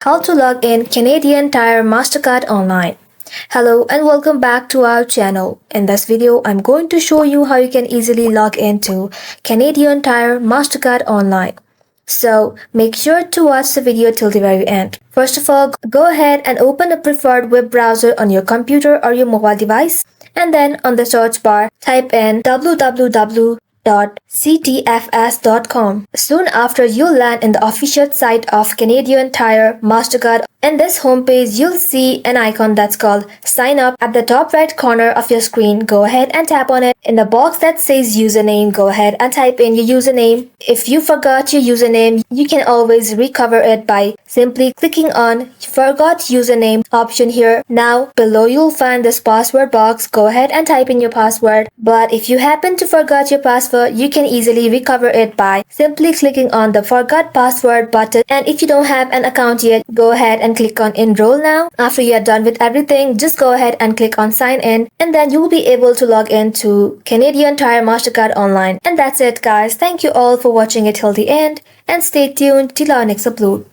How to log in Canadian Tire Mastercard online. Hello and welcome back to our channel. In this video, I'm going to show you how you can easily log into Canadian Tire Mastercard online. So make sure to watch the video till the very end. First of all, go ahead and open a preferred web browser on your computer or your mobile device. And then on the search bar, type in www.ctfs.com. Soon after, you'll land in the official site of Canadian Tire Mastercard. In this homepage, you'll see an icon that's called Sign Up at the top right corner of your screen. Go ahead and tap on it. In the box that says username, go ahead and type in your username. If you forgot your username, you can always recover it by simply clicking on Forgot Username option here. Now, below you'll find this password box. Go ahead and type in your password. But if you happen to forget your password, you can easily recover it by simply clicking on the Forgot Password button. And if you don't have an account yet, go ahead and click on Enroll now. After you are done with everything, just go ahead and click on Sign In, and then you will be able to log into Canadian Tire Mastercard online. And that's it, guys. Thank you all for watching it till the end, and stay tuned till our next upload.